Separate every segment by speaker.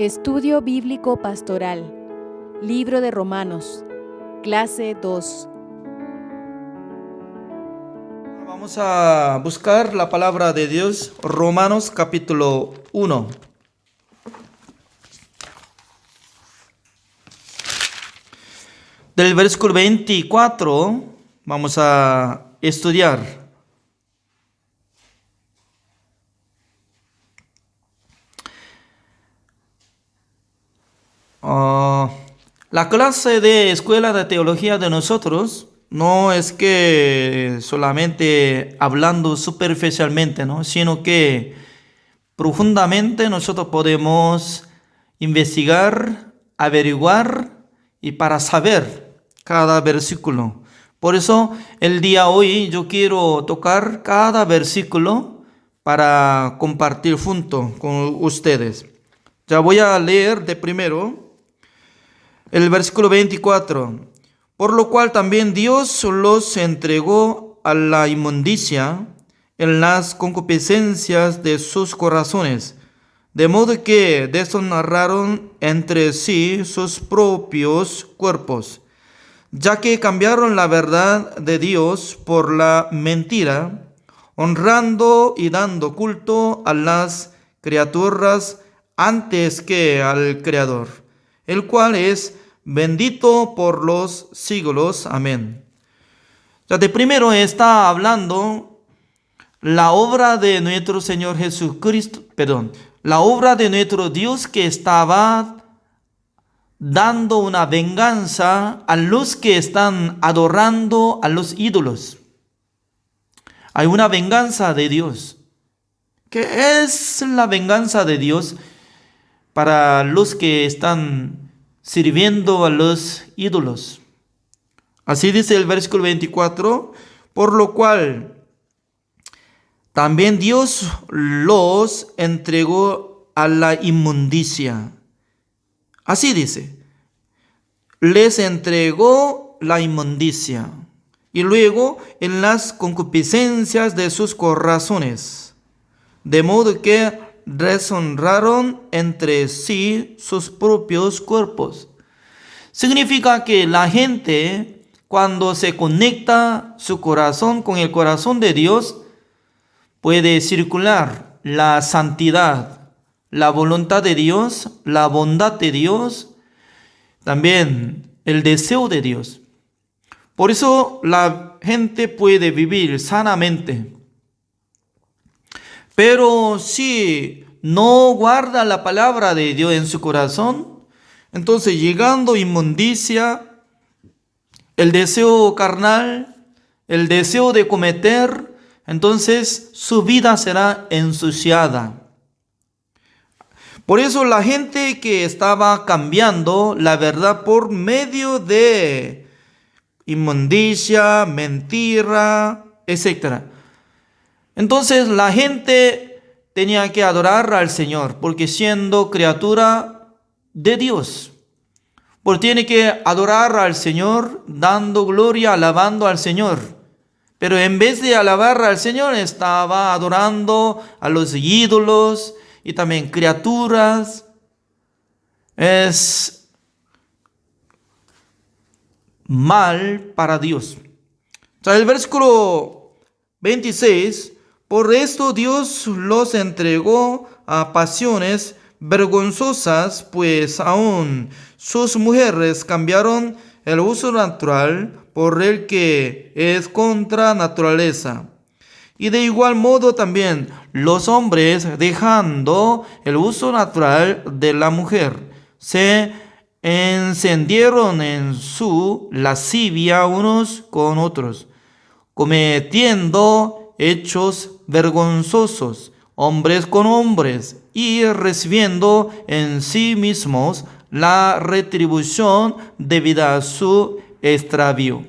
Speaker 1: Estudio Bíblico Pastoral, Libro de Romanos, Clase 2.
Speaker 2: Vamos a buscar la palabra de Dios, Romanos capítulo 1. Del versículo 24 vamos a estudiar. La clase de escuela de teología de nosotros no es que solamente hablando superficialmente, ¿no? Sino que profundamente nosotros podemos investigar, averiguar y para saber cada versículo. Por eso el día hoy yo quiero tocar cada versículo para compartir junto con ustedes. Ya voy a leer de primero el versículo 24. Por lo cual también Dios los entregó a la inmundicia en las concupiscencias de sus corazones, de modo que deshonraron entre sí sus propios cuerpos, ya que cambiaron la verdad de Dios por la mentira, honrando y dando culto a las criaturas antes que al Creador, el cual es bendito por los siglos. Amén. Ya de primero está hablando la obra de nuestro Señor Jesucristo, la obra de nuestro Dios que estaba dando una venganza a los que están adorando a los ídolos. Hay una venganza de Dios. ¿Qué es la venganza de Dios para los que están sirviendo a los ídolos? Así dice el versículo 24, por lo cual también Dios los entregó a la inmundicia. Así dice, les entregó la inmundicia. Y luego en las concupiscencias de sus corazones, de modo que deshonraron entre sí sus propios cuerpos. Significa que la gente, cuando se conecta su corazón con el corazón de Dios, puede circular la santidad, la voluntad de Dios, la bondad de Dios, también el deseo de Dios. Por eso la gente puede vivir sanamente. Pero si no guarda la palabra de Dios en su corazón, entonces llegando inmundicia, el deseo carnal, el deseo de cometer, entonces su vida será ensuciada. Por eso la gente que estaba cambiando la verdad por medio de inmundicia, mentira, etc. Entonces la gente tenía que adorar al Señor, porque siendo criatura de Dios, porque tiene que adorar al Señor, dando gloria, alabando al Señor. Pero en vez de alabar al Señor, estaba adorando a los ídolos y también criaturas. Es mal para Dios. O sea, el versículo 26, por esto Dios los entregó a pasiones vergonzosas, pues aún sus mujeres cambiaron el uso natural por el que es contra naturaleza. Y de igual modo también los hombres, dejando el uso natural de la mujer, se encendieron en su lascivia unos con otros, cometiendo hechos vergonzosos, hombres con hombres, y recibiendo en sí mismos la retribución debida a su extravío.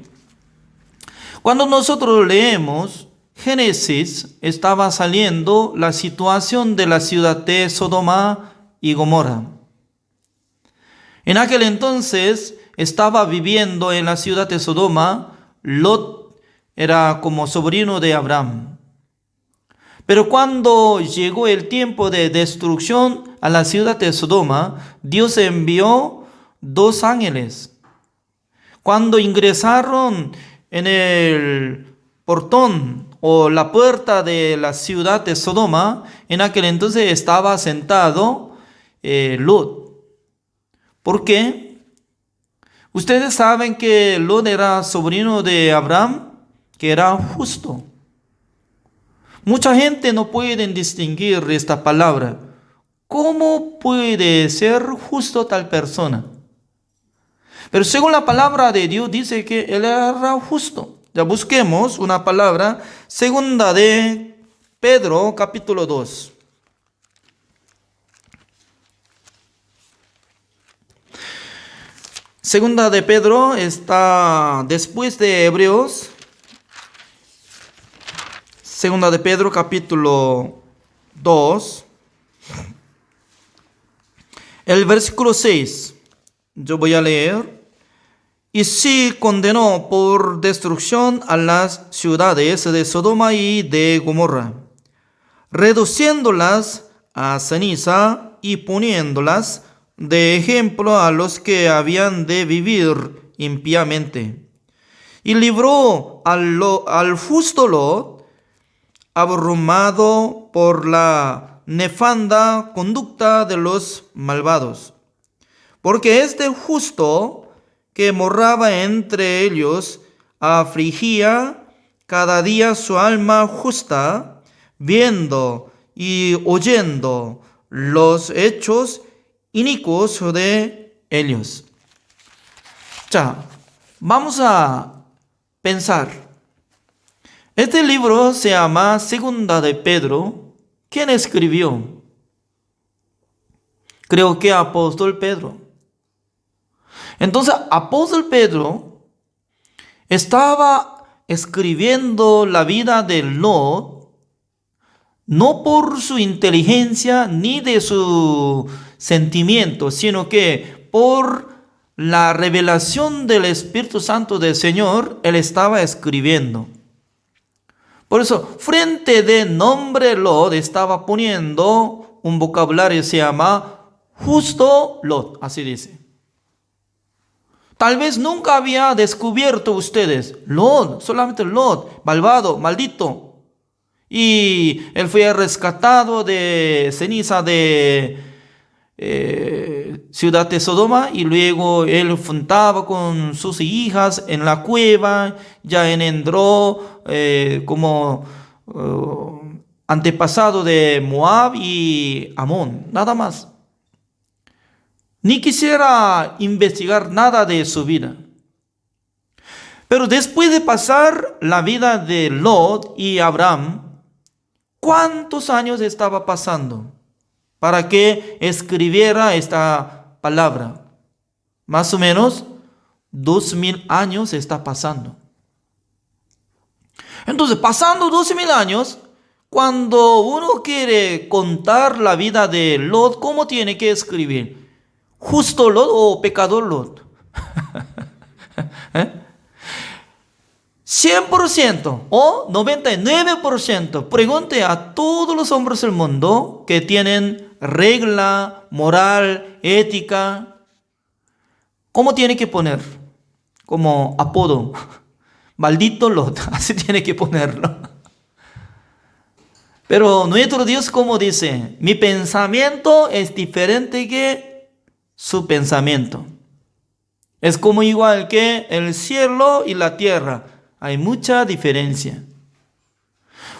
Speaker 2: Cuando nosotros leemos Génesis, estaba saliendo la situación de la ciudad de Sodoma y Gomorra. En aquel entonces estaba viviendo en la ciudad de Sodoma. Lot era como sobrino de Abraham. Pero cuando llegó el tiempo de destrucción a la ciudad de Sodoma, Dios envió 2 ángeles. Cuando ingresaron en el portón o la puerta de la ciudad de Sodoma, en aquel entonces estaba sentado Lot. ¿Por qué? Ustedes saben que Lot era sobrino de Abraham, que era justo. Mucha gente no puede distinguir esta palabra. ¿Cómo puede ser justo tal persona? Pero según la palabra de Dios dice que él era justo. Ya busquemos una palabra, segunda de Pedro, capítulo 2. Segunda de Pedro está después de Hebreos. Segunda de Pedro, capítulo 2. El versículo 6. Yo voy a leer. Y sí condenó por destrucción a las ciudades de Sodoma y de Gomorra, reduciéndolas a ceniza y poniéndolas de ejemplo a los que habían de vivir impíamente. Y libró al justo Lot, abrumado por la nefanda conducta de los malvados. Porque este justo que moraba entre ellos afligía cada día su alma justa, viendo y oyendo los hechos inicuos de ellos. 자, vamos a pensar. Este libro se llama Segunda de Pedro. ¿Quién escribió? Creo que apóstol Pedro. Entonces, apóstol Pedro estaba escribiendo la vida de Lot, no por su inteligencia ni de su sentimiento, sino que por la revelación del Espíritu Santo del Señor, él estaba escribiendo. Por eso, frente de nombre Lot, estaba poniendo un vocabulario que se llama justo Lot, así dice. Tal vez nunca había descubierto ustedes Lot, solamente Lot, malvado, maldito. Y él fue rescatado de ceniza de ciudad de Sodoma, y luego él juntaba con sus hijas en la cueva, ya engendró como antepasado de Moab y Amón, nada más. Ni quisiera investigar nada de su vida. Pero después de pasar la vida de Lot y Abraham, ¿cuántos años estaba pasando para que escribiera esta palabra? Más o menos 2000 años está pasando. Entonces, pasando 2000 años, cuando uno quiere contar la vida de Lot, ¿cómo tiene que escribir? ¿Justo Lot o pecador Lot? 100% o 99%. Pregunte a todos los hombres del mundo que tienen regla, moral, ética. ¿Cómo tiene que poner? Como apodo. Maldito Lot. Así tiene que ponerlo. Pero nuestro Dios, como dice, mi pensamiento es diferente que su pensamiento. Es como igual que el cielo y la tierra. Hay mucha diferencia.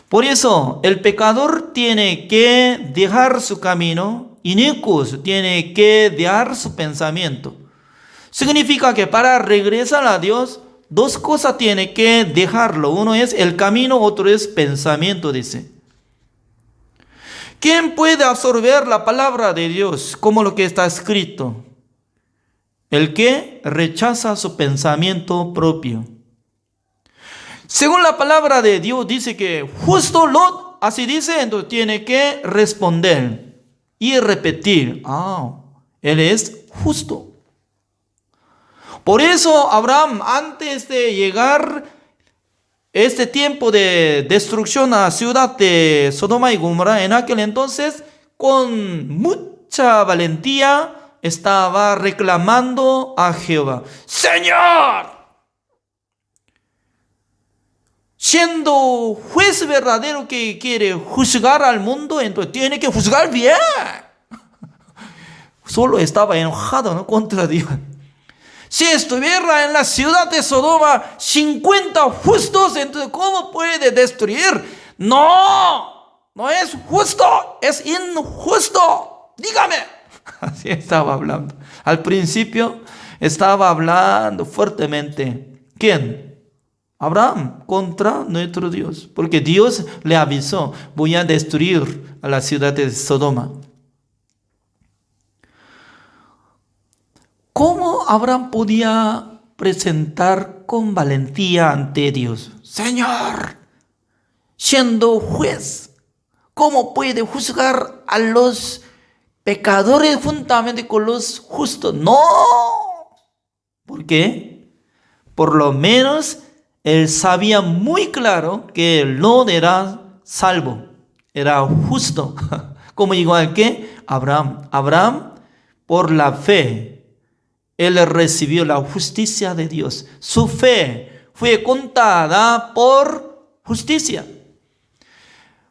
Speaker 2: Por eso, el pecador tiene que dejar su camino, inicuos tiene que dejar su pensamiento. Significa que para regresar a Dios, dos cosas tiene que dejarlo. Uno es el camino, otro es pensamiento, dice. ¿Quién puede absorber la palabra de Dios como lo que está escrito? El que rechaza su pensamiento propio. Según la palabra de Dios dice que justo Lot, así dice, entonces tiene que responder y repetir. Él es justo. Por eso Abraham, antes de llegar este tiempo de destrucción a la ciudad de Sodoma y Gomorra, en aquel entonces, con mucha valentía, estaba reclamando a Jehová: Señor, siendo juez verdadero que quiere juzgar al mundo, entonces tiene que juzgar bien. Solo estaba enojado, ¿no?, contra Dios. Si estuviera en la ciudad de Sodoma 50 justos, entonces ¿cómo puede destruir? No, no es justo, es injusto. Dígame. Así estaba hablando. Al principio estaba hablando fuertemente. ¿Quién? Abraham contra nuestro Dios. Porque Dios le avisó: voy a destruir a la ciudad de Sodoma. ¿Cómo Abraham podía presentar con valentía ante Dios? Señor, siendo juez, ¿cómo puede juzgar a los pecadores juntamente con los justos? No. ¿Por qué? Por lo menos él sabía muy claro que Lot era salvo, era justo, como igual que Abraham. Abraham, por la fe, él recibió la justicia de Dios. Su fe fue contada por justicia.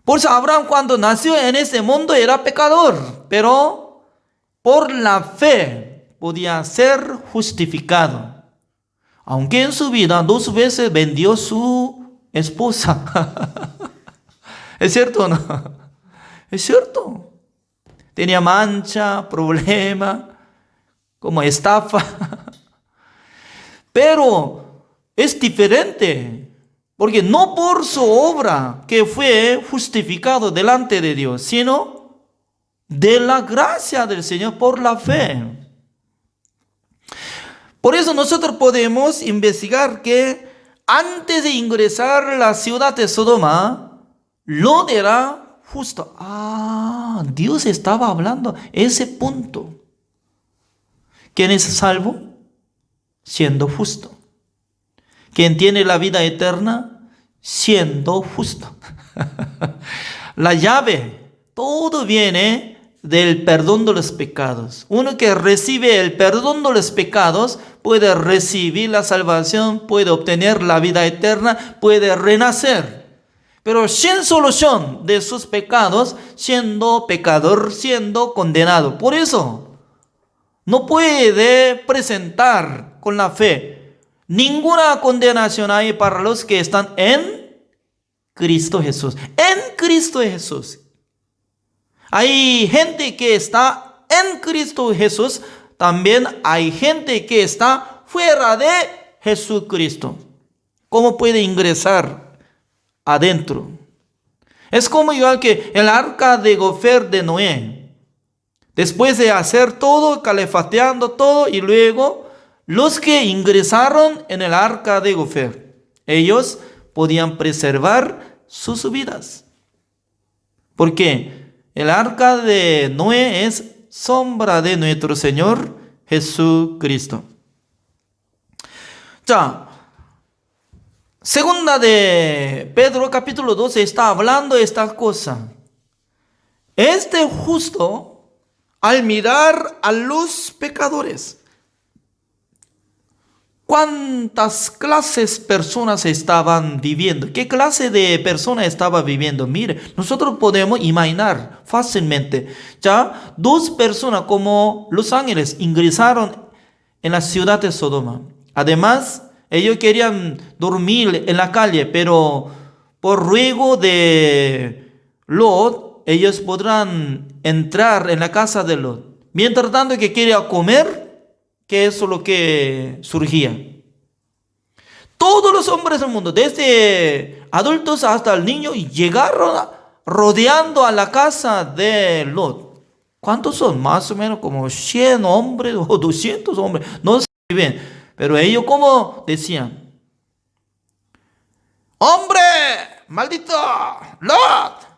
Speaker 2: Por eso Abraham, cuando nació en este mundo, era pecador, pero por la fe podía ser justificado. Aunque en su vida 2 veces vendió su esposa. ¿Es cierto o no? Es cierto. Tenía mancha, problema, como estafa. Pero es diferente, porque no por su obra que fue justificado delante de Dios, sino de la gracia del Señor por la fe. Por eso nosotros podemos investigar que antes de ingresar a la ciudad de Sodoma, Lot era justo. Dios estaba hablando ese punto. ¿Quién es salvo? Siendo justo. ¿Quién tiene la vida eterna? Siendo justo. La llave, todo viene del perdón de los pecados. Uno que recibe el perdón de los pecados puede recibir la salvación, puede obtener la vida eterna, puede renacer. Pero sin solución de sus pecados, siendo pecador, siendo condenado. Por eso no puede presentar con la fe ninguna condenación hay para los que están en Cristo Jesús. En Cristo Jesús. Hay gente que está en Cristo Jesús. También hay gente que está fuera de Jesucristo. ¿Cómo puede ingresar adentro? Es como igual que el arca de Gofer de Noé. Después de hacer todo, calefacteando todo, y luego los que ingresaron en el arca de Gofer, ellos podían preservar sus vidas. Porque el arca de Noé es sombra de nuestro Señor Jesucristo. 자, segunda de Pedro capítulo 12 está hablando esta cosa. Este justo, al mirar a los pecadores, ¿cuántas clases de personas estaban viviendo? ¿Qué clase de persona estaba viviendo? Mire, nosotros podemos imaginar fácilmente. Ya 2 personas como los ángeles ingresaron en la ciudad de Sodoma. Además, ellos querían dormir en la calle, pero por ruego de Lot, ellos podrán entrar en la casa de Lot. Mientras tanto que quería comer, que eso es lo que surgía. Todos los hombres del mundo, desde adultos hasta el niño, llegaron rodeando a la casa de Lot. ¿Cuántos son? Más o menos como 100 hombres o 200 hombres. No sé bien. Pero ellos como decían: ¡hombre! ¡Maldito! ¡Lot!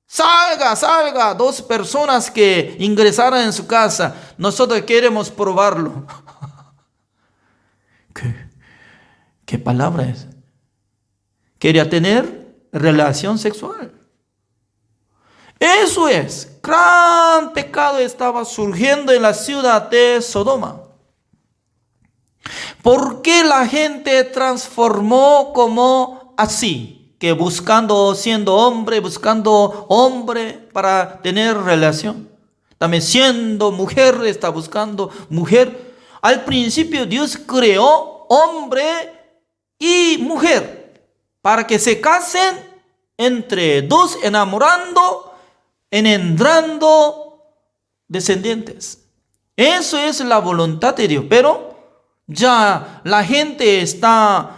Speaker 2: Salga, 2 personas que ingresaron en su casa. Nosotros queremos probarlo. ¿Qué palabra es? quería tener relación sexual. Eso es, gran pecado estaba surgiendo en la ciudad de Sodoma. ¿Por qué la gente transformó como así? Que buscando hombre para tener relación. También siendo mujer, está buscando mujer. Al principio Dios creó hombre y mujer para que se casen entre dos, engendrando descendientes. Eso es la voluntad de Dios. Pero ya la gente está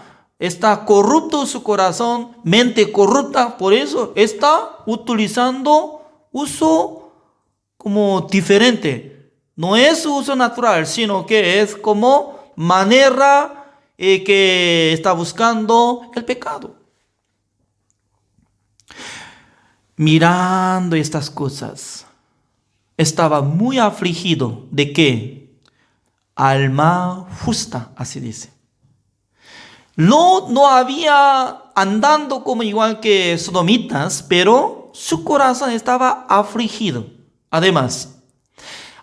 Speaker 2: corrupto su corazón, mente corrupta, por eso está utilizando uso como diferente. No es uso natural, sino que es como manera que está buscando el pecado. Mirando estas cosas, estaba muy afligido de que alma justa, así dice. No había andando como igual que sodomitas, pero su corazón estaba afligido. Además,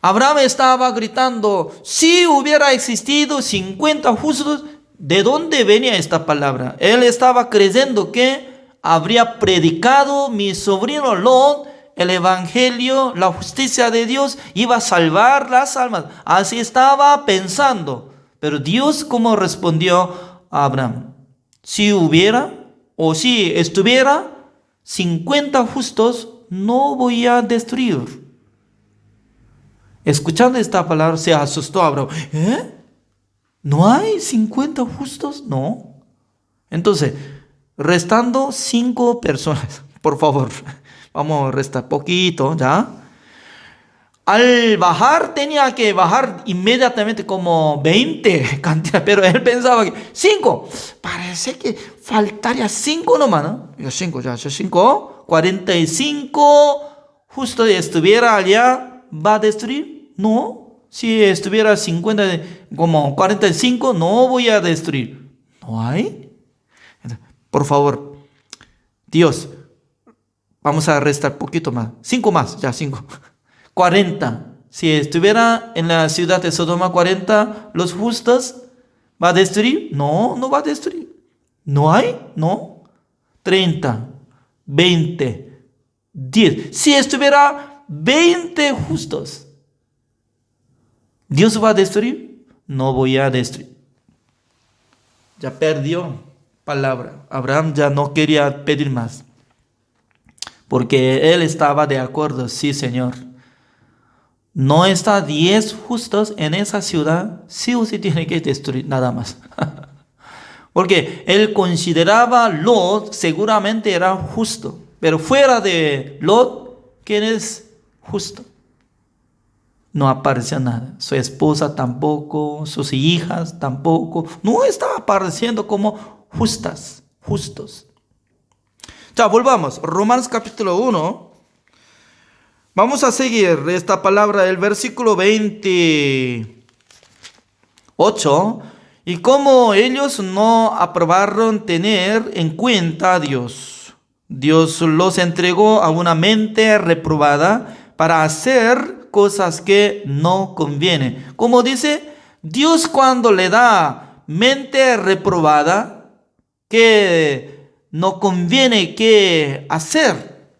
Speaker 2: Abraham estaba gritando, si hubiera existido 50 justos, ¿de dónde venía esta palabra? Él estaba creyendo que habría predicado mi sobrino Lot el evangelio, la justicia de Dios, iba a salvar las almas. Así estaba pensando. Pero Dios, ¿cómo respondió a Abraham? Si estuviera 50 justos, no voy a destruir. Escuchando esta palabra, se asustó Abraham. ¿No hay 50 justos? No. Entonces, restando 5 personas, por favor. Vamos a restar poquito, ¿ya? Al bajar, tenía que bajar inmediatamente como 20 cantidad, pero él pensaba que 5. Parece que faltaría 5 nomás, ¿no? 5, 45 justo estuviera allá, ¿va a destruir? No. Si estuviera 50, como 45, no voy a destruir. ¿No hay? Por favor, Dios, vamos a restar poquito más. 5 más, ya 5. 40. Si estuviera en la ciudad de Sodoma 40, los justos, ¿va a destruir? No, no va a destruir. ¿No hay? No. 30, 20, 10. Si estuviera 20 justos, ¿Dios va a destruir? No voy a destruir. Ya perdió palabra. Abraham ya no quería pedir más. Porque él estaba de acuerdo, sí, Señor. No está 10 justos en esa ciudad, sí o sí tiene que destruir nada más. Porque él consideraba Lot seguramente era justo. Pero fuera de Lot, ¿quién es justo? No apareció nada. Su esposa tampoco, sus hijas tampoco. No estaba apareciendo como justos. Ya, volvamos. Romanos capítulo 1. Vamos a seguir esta palabra, el versículo 28. Y como ellos no aprobaron tener en cuenta a Dios, Dios los entregó a una mente reprobada para hacer cosas que no convienen. Como dice, Dios cuando le da mente reprobada, que no conviene que hacer,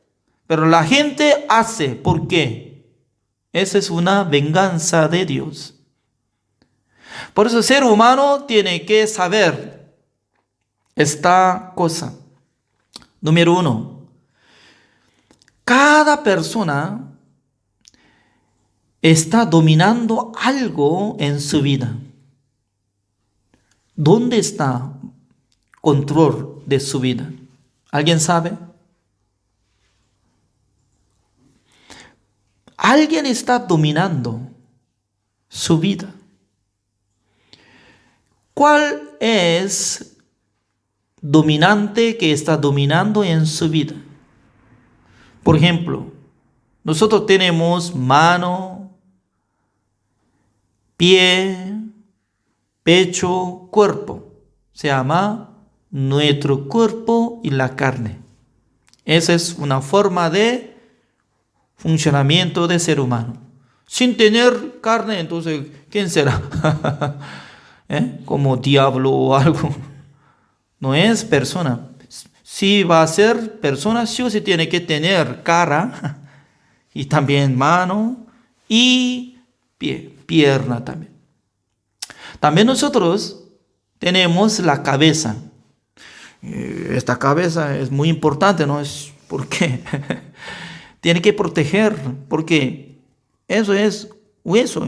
Speaker 2: pero la gente hace. ¿Por qué? Esa es una venganza de Dios. Por eso el ser humano tiene que saber esta cosa. Número 1. Cada persona está dominando algo en su vida. ¿Dónde está control de su vida? ¿Alguien sabe? Alguien está dominando su vida. ¿Cuál es dominante que está dominando en su vida? Por ejemplo, nosotros tenemos mano, pie, pecho, cuerpo. Se llama nuestro cuerpo hueso y la carne. Esa es una forma de funcionamiento del ser humano. Sin tener carne, entonces, ¿quién será? Como diablo o algo. No es persona. Si va a ser persona, sí o sí tiene que tener cara y también mano y pie, pierna también. También nosotros tenemos la cabeza. Esta cabeza es muy importante, ¿no? ¿Por qué? Tiene que proteger, porque eso es hueso.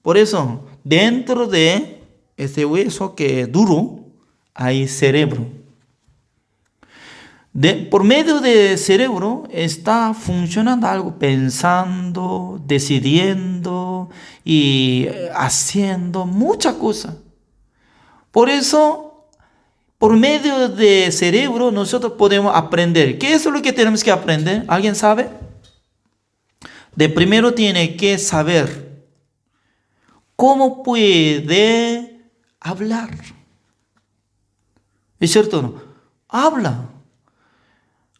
Speaker 2: Por eso, dentro de ese hueso que es duro, hay cerebro. Por medio del cerebro está funcionando algo, pensando, decidiendo y haciendo muchas cosas. Por eso, por medio del cerebro, nosotros podemos aprender. ¿Qué es lo que tenemos que aprender? ¿Alguien sabe? De primero tiene que saber cómo puede hablar. ¿Es cierto o no? Habla.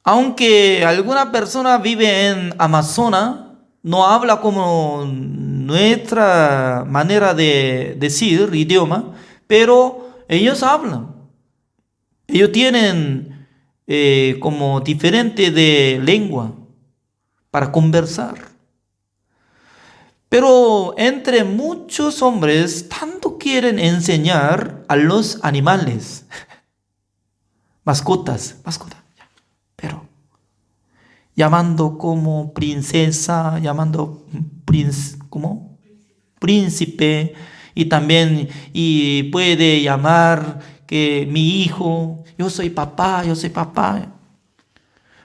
Speaker 2: Aunque alguna persona vive en Amazonas, no habla como nuestra manera de decir idioma, pero ellos hablan. Ellos tienen como diferente de lengua para conversar. Pero entre muchos hombres, tanto quieren enseñar a los animales, mascotas, pero llamando como princesa, llamando como príncipe, y también y puede llamar que mi hijo, yo soy papá.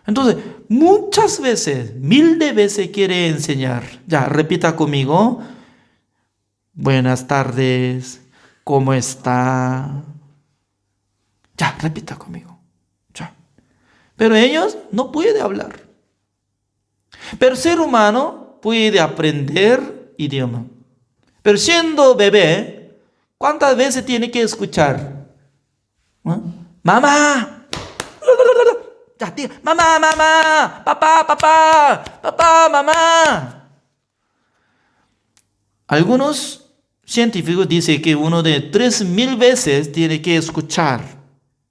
Speaker 2: Entonces, muchas veces, 1000 de veces quiere enseñar. Ya, repita conmigo. Buenas tardes, ¿cómo está? Ya, repita conmigo. Ya. Pero ellos no pueden hablar. Pero el ser humano puede aprender idioma. Pero siendo bebé, ¿cuántas veces tiene que escuchar? Mamá. Ya, tío. Mamá. Papá, mamá. Algunos científicos dicen que uno de 3000 veces tiene que escuchar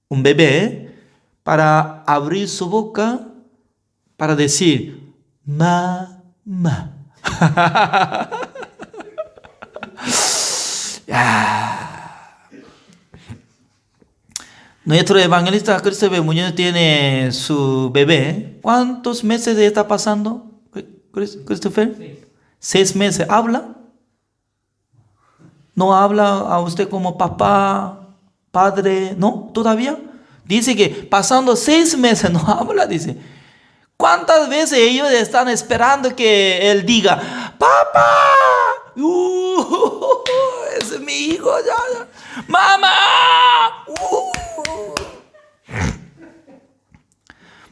Speaker 2: un bebé para abrir su boca para decir mamá. Nuestro evangelista Christopher Muñoz tiene su bebé. ¿Cuántos meses está pasando, Christopher? 6 meses. ¿Habla? ¿No habla a usted como papá, padre? ¿No? ¿Todavía? Dice que pasando 6 meses no habla, dice. ¿Cuántas veces ellos están esperando que él diga, papá? Ese es mi hijo, ya. ¡Mamá!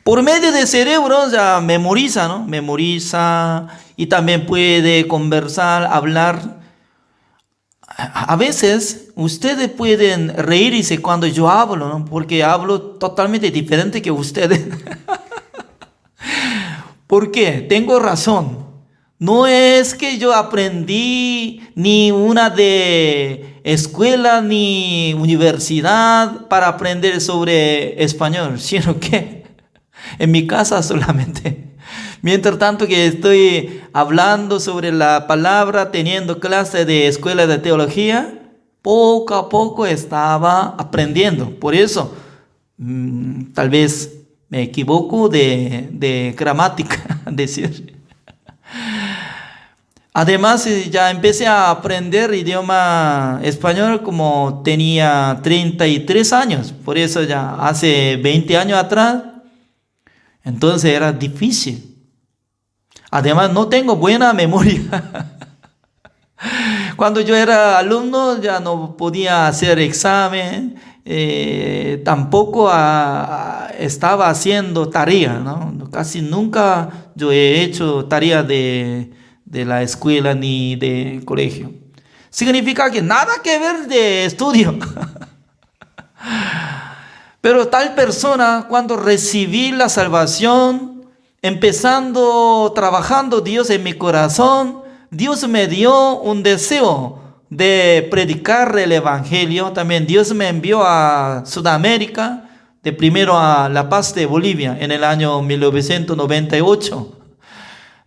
Speaker 2: Por medio del cerebro ya memoriza, ¿no? Memoriza y también puede conversar, hablar. A veces ustedes pueden reírse cuando yo hablo, ¿no? Porque hablo totalmente diferente que ustedes. ¿Por qué? Tengo razón. No es que yo aprendí ni una de escuela ni universidad para aprender sobre español, sino que en mi casa solamente. Mientras tanto que estoy hablando sobre la palabra, teniendo clase de escuela de teología, poco a poco estaba aprendiendo. Por eso, tal vez me equivoco de gramática, decir. Además, ya empecé a aprender idioma español como tenía 33 años. Por eso ya hace 20 años atrás, entonces era difícil. Además, no tengo buena memoria. Cuando yo era alumno ya no podía hacer examen, tampoco estaba haciendo tarea, ¿no? Casi nunca yo he hecho tarea de la escuela ni de colegio. Significa que nada que ver de estudio. Pero tal persona, cuando recibí la salvación, empezando, trabajando Dios en mi corazón, Dios me dio un deseo de predicar el Evangelio. También Dios me envió a Sudamérica, de primero a La Paz de Bolivia, en el año 1998.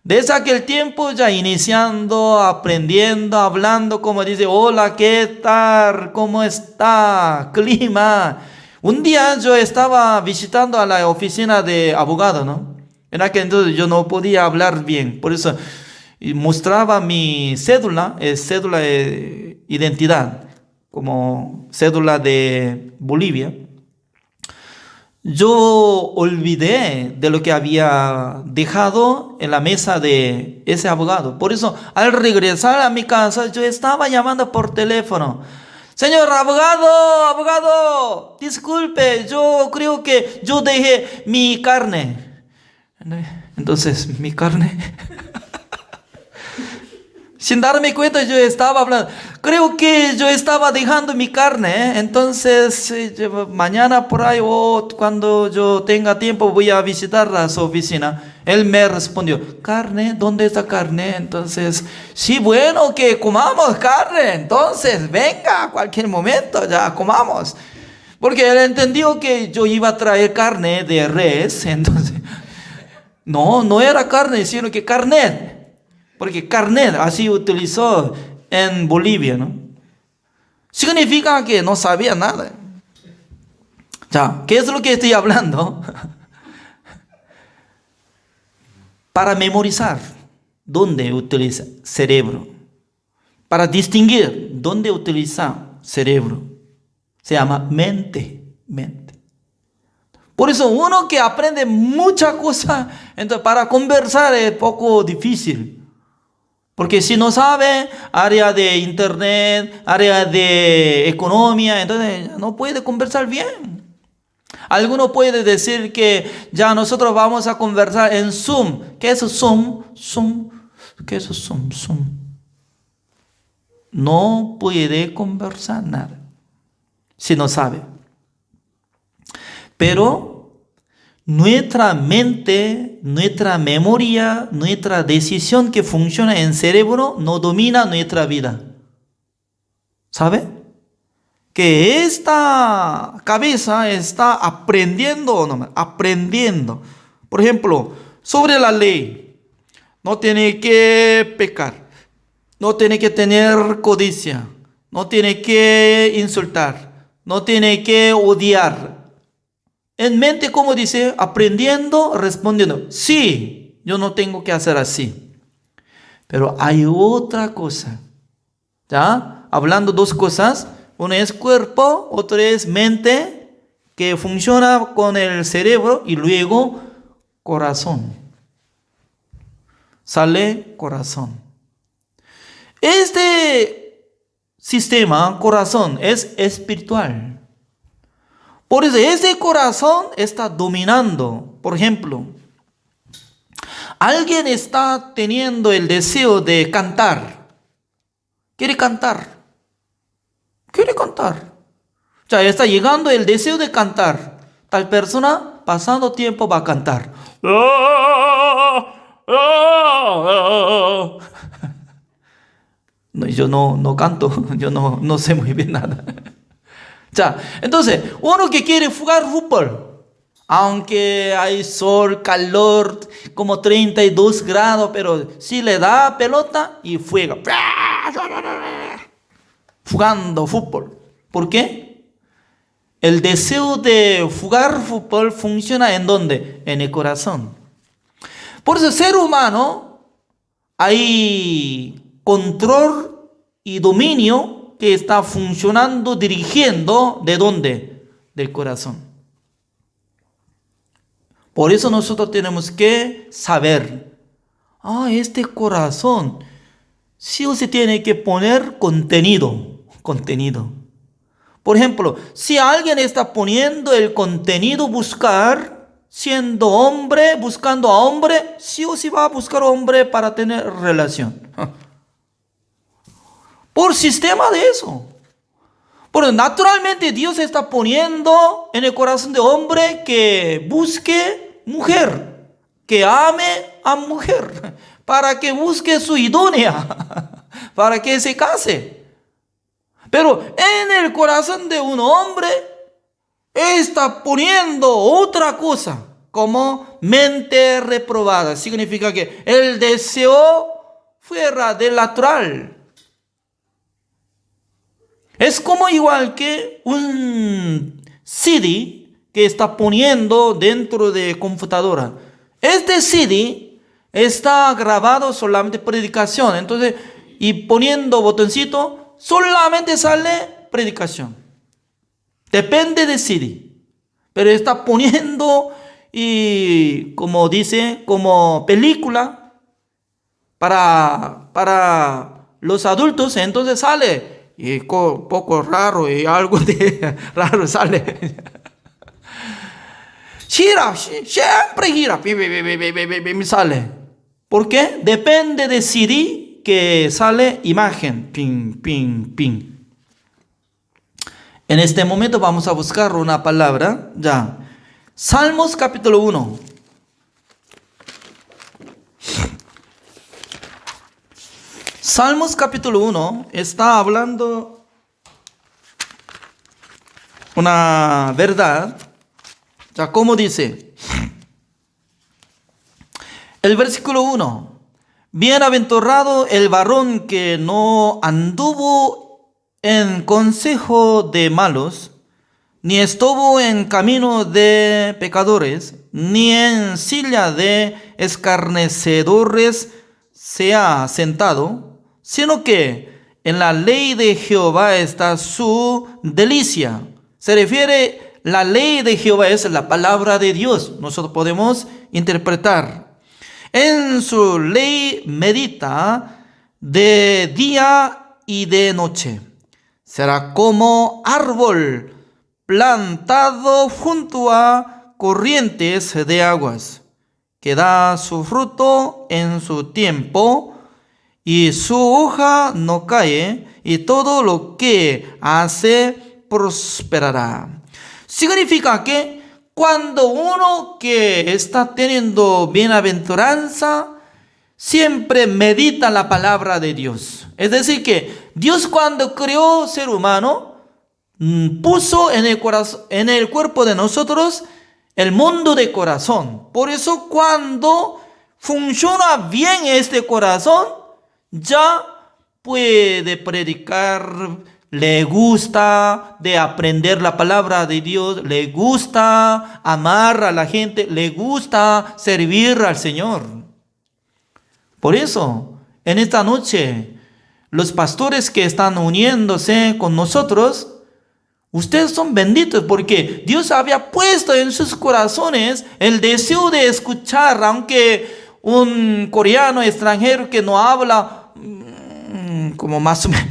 Speaker 2: Desde aquel tiempo ya iniciando, aprendiendo, hablando, como dice, hola, ¿qué tal? ¿Cómo está? Clima. Un día yo estaba visitando a la oficina de abogado, ¿no? En aquel entonces yo no podía hablar bien, por eso mostraba mi cédula, cédula de identidad, como cédula de Bolivia. Yo olvidé de lo que había dejado en la mesa de ese abogado. Por eso, al regresar a mi casa, yo estaba llamando por teléfono. Señor abogado, abogado, disculpe, yo creo que yo dejé mi carne. Entonces, mi carne. Sin darme cuenta, yo estaba hablando. Creo que yo estaba dejando mi carne, ¿eh? Entonces, mañana por ahí o cuando yo tenga tiempo voy a visitar a su oficina. Él me respondió, ¿carne? ¿Dónde está carne? Entonces, sí, bueno, que comamos carne. Entonces, venga, a cualquier momento ya comamos. Porque él entendió que yo iba a traer carne de res. Entonces, no era carne, sino que carnet. Porque carnet así utilizó en Bolivia, ¿no? Significa que no sabía nada. Ya, ¿qué es lo que estoy hablando? Para memorizar, ¿dónde utiliza cerebro? Para distinguir, ¿dónde utiliza cerebro? Se llama mente. Por eso uno que aprende muchas cosas, entonces para conversar es poco difícil. Porque si no sabe área de internet, área de economía, entonces no puede conversar bien. Alguno puede decir que ya nosotros vamos a conversar en Zoom. ¿Qué es Zoom? ¿Qué es Zoom? No puede conversar nada si no sabe. Pero nuestra mente, nuestra memoria, nuestra decisión que funciona en cerebro no domina nuestra vida. ¿Sabe? Que esta cabeza está aprendiendo. Por ejemplo, sobre la ley, no tiene que pecar, no tiene que tener codicia, no tiene que insultar, no tiene que odiar. En mente, como dice, aprendiendo, respondiendo, sí, yo no tengo que hacer así. Pero hay otra cosa, ¿ya? Hablando dos cosas, una es cuerpo, otra es mente, que funciona con el cerebro y luego corazón. Sale corazón. Este sistema, corazón, es espiritual. Por eso ese corazón está dominando. Por ejemplo, alguien está teniendo el deseo de cantar. Quiere cantar. Ya está llegando el deseo de cantar. Tal persona, pasando tiempo, va a cantar. No, yo no canto. Yo no sé muy bien nada. Ya, entonces, uno que quiere jugar fútbol, aunque hay sol, calor, como 32 grados, pero si le da pelota y juega, jugando fútbol. ¿Por qué? El deseo de jugar fútbol funciona ¿en dónde? En el corazón. Por eso, ser humano, hay control y dominio que está funcionando, dirigiendo, ¿de dónde? Del corazón. Por eso nosotros tenemos que saber, este corazón, sí o sí tiene que poner contenido. Por ejemplo, si alguien está poniendo el contenido buscar, siendo hombre, buscando a hombre, sí o sí va a buscar hombre para tener relación. Por sistema de eso. Pero naturalmente Dios está poniendo en el corazón de hombre que busque mujer, que ame a mujer, para que busque su idónea, para que se case. Pero en el corazón de un hombre está poniendo otra cosa, como mente reprobada. Significa que el deseo fuera del natural. Es como igual que un CD que está poniendo dentro de computadora. Este CD está grabado solamente predicación. Entonces, y poniendo botoncito, solamente sale predicación. Depende de CD. Pero está poniendo, y como dice, como película para los adultos. Entonces sale. Y poco raro y algo de raro sale. Gira, siempre gira. Me sale. ¿Por qué? Depende de CD que sale imagen. Ping, ping, ping. En este momento vamos a buscar una palabra. Ya. Salmos capítulo 1. Salmos capítulo 1 está hablando una verdad. Ya, como dice el versículo 1. Bienaventurado el varón que no anduvo en consejo de malos, ni estuvo en camino de pecadores, ni en silla de escarnecedores se ha sentado, sino que en la ley de Jehová está su delicia. Se refiere, la ley de Jehová es la palabra de Dios. Nosotros podemos interpretar. En su ley medita de día y de noche. Será como árbol plantado junto a corrientes de aguas, que da su fruto en su tiempo, y su hoja no cae, y todo lo que hace prosperará. Significa que cuando uno que está teniendo bienaventuranza, siempre medita la palabra de Dios. Es decir, que Dios cuando creó ser humano, puso en el corazón, en el cuerpo de nosotros, el mundo de corazón. Por eso cuando funciona bien este corazón, ya puede predicar, le gusta de aprender la palabra de Dios, le gusta amar a la gente, le gusta servir al Señor. Por eso, en esta noche, los pastores que están uniéndose con nosotros, ustedes son benditos porque Dios había puesto en sus corazones el deseo de escuchar, aunque un coreano extranjero que no habla como más o menos.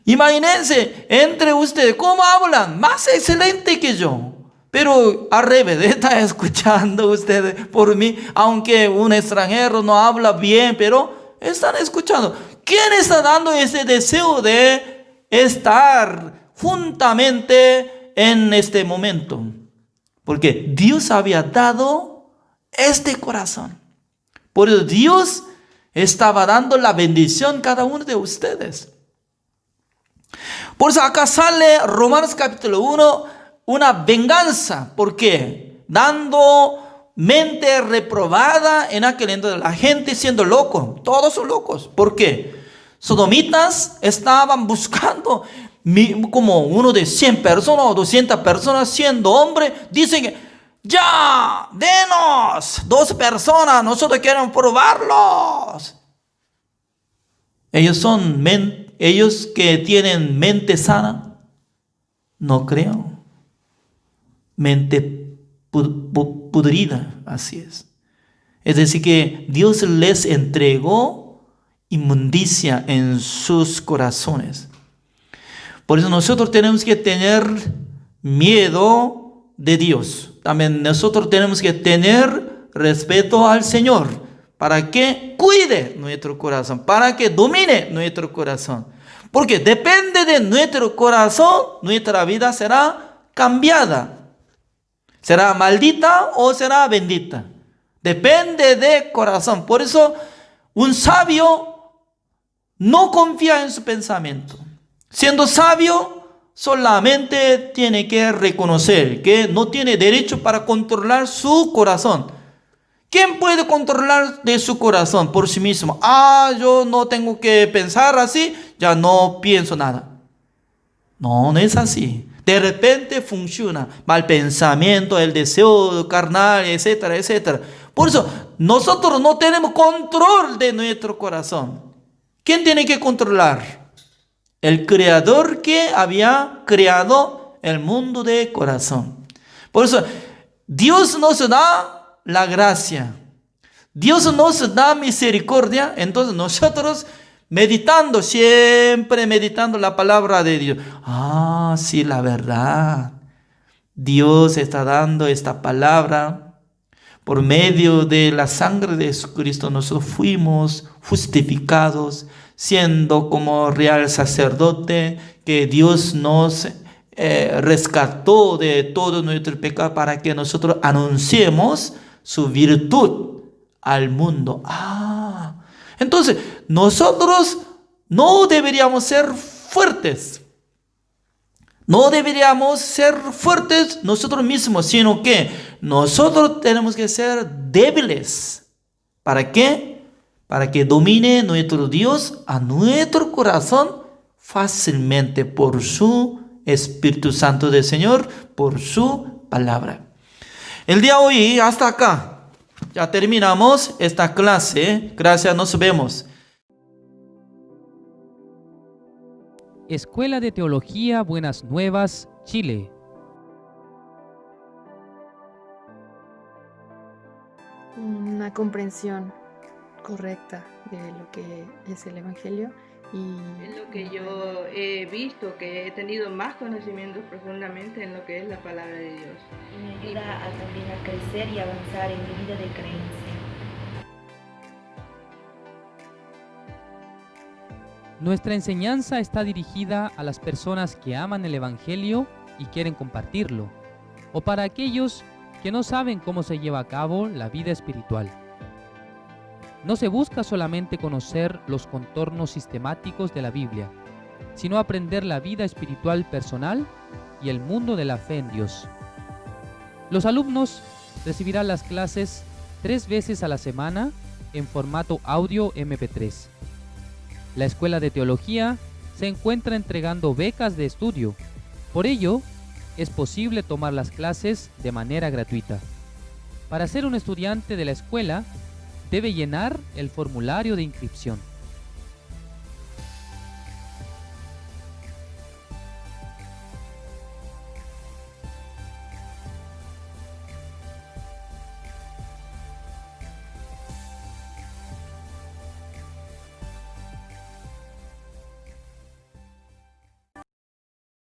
Speaker 2: Imagínense, entre ustedes, ¿cómo hablan? Más excelente que yo. Pero al revés, está escuchando ustedes por mí, aunque un extranjero no habla bien, pero están escuchando. ¿Quién está dando ese deseo de estar juntamente en este momento? Porque Dios había dado este corazón. Por eso Dios estaba dando la bendición a cada uno de ustedes. Por eso acá sale Romanos capítulo 1, una venganza. ¿Por qué? Dando mente reprobada en aquel entonces, la gente siendo loco. Todos son locos. ¿Por qué? Sodomitas estaban buscando como uno de 100 personas o 200 personas siendo hombre. Dicen que ya, denos 2 personas, nosotros queremos probarlos. Ellos que tienen mente sana, no creo. Mente pudrida, así es. Es decir, que Dios les entregó inmundicia en sus corazones. Por eso nosotros tenemos que tener miedo de Dios. También nosotros tenemos que tener respeto al Señor, para que cuide nuestro corazón, para que domine nuestro corazón. Porque depende de nuestro corazón, nuestra vida será cambiada. ¿Será maldita o será bendita? Depende del corazón. Por eso, un sabio no confía en su pensamiento. Siendo sabio, solamente tiene que reconocer que no tiene derecho para controlar su corazón. ¿Quién puede controlar de su corazón por sí mismo? Yo no tengo que pensar así, ya no pienso nada. No, no es así. De repente funciona mal pensamiento, el deseo carnal, etcétera, etcétera. Por eso, nosotros no tenemos control de nuestro corazón. ¿Quién tiene que controlar? El Creador que había creado el mundo de corazón. Por eso, Dios nos da la gracia. Dios nos da misericordia. Entonces nosotros siempre meditando la palabra de Dios. Sí, la verdad. Dios está dando esta palabra. Por medio de la sangre de Jesucristo nosotros fuimos justificados, siendo como real sacerdote, que Dios nos rescató de todo nuestro pecado para que nosotros anunciemos su virtud al mundo. Entonces, nosotros no deberíamos ser fuertes. No deberíamos ser fuertes nosotros mismos, sino que nosotros tenemos que ser débiles. ¿Para qué? Para que domine nuestro Dios a nuestro corazón fácilmente por su Espíritu Santo del Señor, por su palabra. El día de hoy hasta acá. Ya terminamos esta clase. Gracias, nos vemos.
Speaker 3: Escuela de Teología Buenas Nuevas, Chile.
Speaker 4: Una comprensión correcta de lo que es el Evangelio y
Speaker 5: Es lo que yo he visto, que he tenido más conocimientos profundamente en lo que es la palabra de Dios.
Speaker 6: Y me ayuda también a crecer y avanzar en mi vida de creencia.
Speaker 3: Nuestra enseñanza está dirigida a las personas que aman el Evangelio y quieren compartirlo, o para aquellos que no saben cómo se lleva a cabo la vida espiritual. No se busca solamente conocer los contornos sistemáticos de la Biblia, sino aprender la vida espiritual personal y el mundo de la fe en Dios. Los alumnos recibirán las clases 3 veces a la semana en formato audio MP3. La Escuela de Teología se encuentra entregando becas de estudio. Por ello, es posible tomar las clases de manera gratuita. Para ser un estudiante de la escuela, debe llenar el formulario de inscripción.